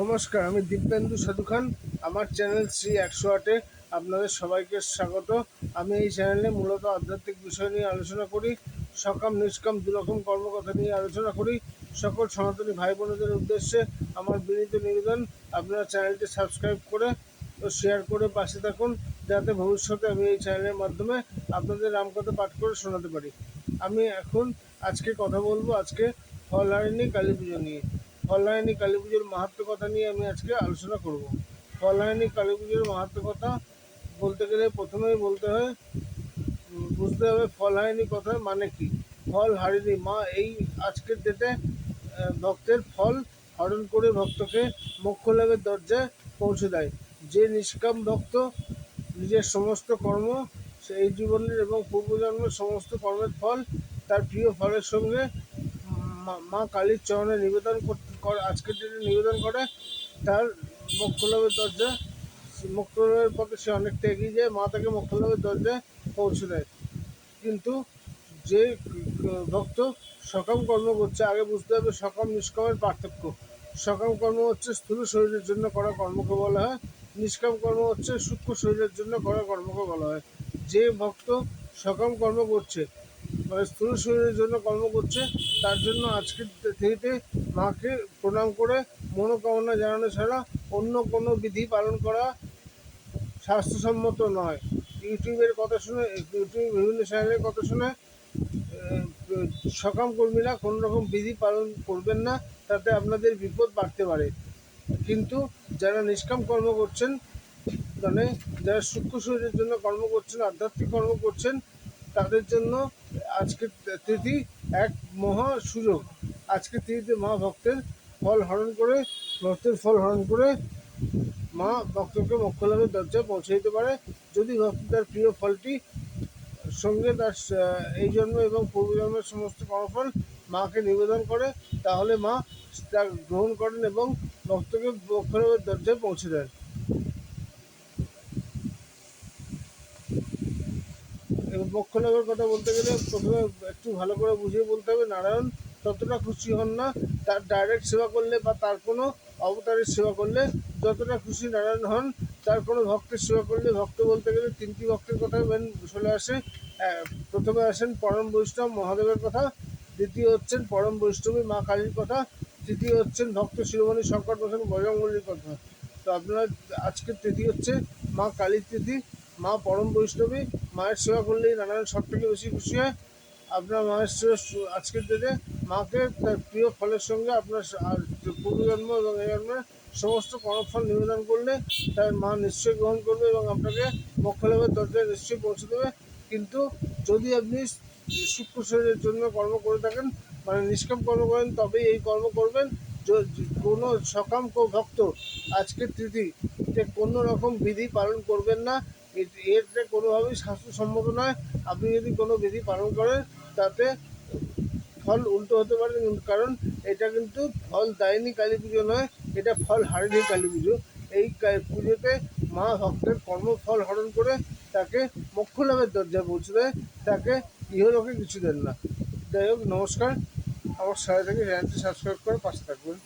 নমস্কার, আমি দিব্যেন্দু সাধু খান। আমার চ্যানেল শ্রী 108-এ আপনাদের সবাইকে স্বাগত। আমি এই চ্যানেলে মূলত আধ্যাত্মিক বিষয় নিয়ে আলোচনা করি। সকাম নিষ্কাম দুরকম কর্মকথা নিয়ে আলোচনা করি। সকল সনাতনী ভাই বোনেদের উদ্দেশ্যে আমার বিনীত নিবেদন, আপনারা চ্যানেলটি সাবস্ক্রাইব করে ও শেয়ার করে পাশে থাকুন, যাতে ভবিষ্যতে আমি এই চ্যানেলের মাধ্যমে আপনাদের রামকথা পাঠ করে শোনাতে পারি। আমি এখন আজকে কথা বলবো ফলহারিণী কালী পুজো নিয়ে। ফলহারিণী কালী পুজোর মাহাত্ম্য কথা নিয়ে আমি আজকে আলোচনা করব। ফলহারিণী কালী পুজোর মাহাত্ম্য কথা বলতে গেলে প্রথমেই বুঝতে হবে ফলহারিণী কথার মানে কি। ফলহারিণী মা এই আজকের ডেটে ভক্তের ফল হরণ করে ভক্তকে মোক্ষ লাভের দরজায় পৌঁছে দেয়। যে নিষ্কাম ভক্ত নিজের সমস্ত কর্ম, সেই জীবনের এবং পূর্বজন্মের সমস্ত কর্মের ফল তার প্রিয় ফলের সঙ্গে মা কালীর চরণে নিবেদন আজকের দিনে নিবেদন করে, তার মোক্ষলাভের দরজা, মোক্ষলাভের পথে সে অনেকটা এগিয়ে যায়, মা তাকে মোক্ষলাভের দরজায় পৌঁছে দেয়। কিন্তু যে ভক্ত সকাম কর্ম করছে, আগে বুঝতে হবে সকাম নিষ্কামের পার্থক্য। সকাম কর্ম হচ্ছে স্থূল শরীরের জন্য করা কর্মকে বলা হয়, নিষ্কাম কর্ম হচ্ছে সূক্ষ্ম শরীরের জন্য করা কর্মকে বলা হয়। যে ভক্ত সকাম কর্ম করছে, মানে স্থূল শরীরের জন্য কর্ম করছে, তার জন্য আজকের থেকে মাকে প্রণাম করে মনোকামনা জানানো ছাড়া অন্য কোনো বিধি পালন করা স্বাস্থ্যসম্মত নয়। ইউটিউবের বিভিন্ন চ্যানেলের কথা শুনে সকাম কর্মীরা কোনো রকম বিধি পালন করবেন না, তাতে আপনাদের বিপদ বাড়তে পারে। কিন্তু যারা নিষ্কাম কর্ম করছেন, মানে যারা সূক্ষ্ম শরীরের জন্য কর্ম করছেন, আধ্যাত্মিক কর্ম করছেন, তাদের জন্য আজকের তিথি এক মহা সুযোগ। আজকের তিথিতে মা ভক্তের ফল হরণ করে মা ভক্তকে মোক্ষ লাভের দরজায় পৌঁছে দিতে পারে। যদি ভক্ত তার প্রিয় ফলটি সঙ্গে তার এই জন্ম এবং পূর্বজন্মের সমস্ত কর্মফল মাকে নিবেদন করে, তাহলে মা তা গ্রহণ করেন এবং ভক্তকে মোক্ষ লাভের দরজায় পৌঁছে দেন। মোক্ষ লাভের কথা বলতে গেলে প্রথমে একটু ভালো করে বুঝিয়ে বলতে হবে, নারায়ণ ততটা খুশি হন না তার ডাইরেক্ট সেবা করলে বা তার কোনো অবতারের সেবা করলে, যতটা খুশি নারায়ণ হন তার কোনো ভক্তের সেবা করলে। ভক্ত বলতে গেলে তিনটি ভক্তের কথা চলে আসে। প্রথমে আসেন পরম বৈষ্ণব মহাদেবের কথা, দ্বিতীয় হচ্ছেন পরম বৈষ্ণবী মা কালীর কথা, তৃতীয় হচ্ছেন ভক্ত শিরোমণি শঙ্কর প্রসাদ বজরঙ্গবলীর কথা। তো আপনারা আজকের তিথি হচ্ছে মা কালীর তিথি। মা পরম বৈষ্ণবী, মায়ের সেবা করলেই নারায়ণ সব থেকে বেশি খুশি হয়। আপনার মায়ের সেবা আজকের দিনে মাকে তার প্রিয় ফলের সঙ্গে আপনার পূর্বজন্ম এবং এই জন্মের সমস্ত কর্মফল নিবেদন করলে তার মা নিশ্চয়ই গ্রহণ করবে এবং আপনাকে মোক্ষ লাভের দরজায় নিশ্চয়ই পৌঁছে দেবে। কিন্তু যদি আপনি সূক্ষ্ম শরীরের জন্য কর্ম করে থাকেন, মানে নিষ্কাম কর্ম করেন, তবেই এই কর্ম করবেন। কোনো সকাম ভক্ত আজকের তিথিতে কোনো রকম বিধি পালন করবেন না। এতে কোনোভাবেই স্বাস্থ্যসম্মত নয়। আপনি যদি কোনো বিধি পালন করেন, তাতে ফল উল্টো হতে পারে, কারণ এটা কিন্তু ফল দায়িনী কালী পুজো নয়, এটা ফল হারিণী কালী পুজো। এই পুজোতে মা ভক্তের কর্মফল হরণ করে তাকে মোক্ষ লাভের দরজায় পৌঁছে দেয়, তাকে ইহলোকে কিছু দেন না। যাই হোক, নমস্কার। আমার সাথে থেকে চ্যানেলটি সাবস্ক্রাইব করে পাশে থাকবেন।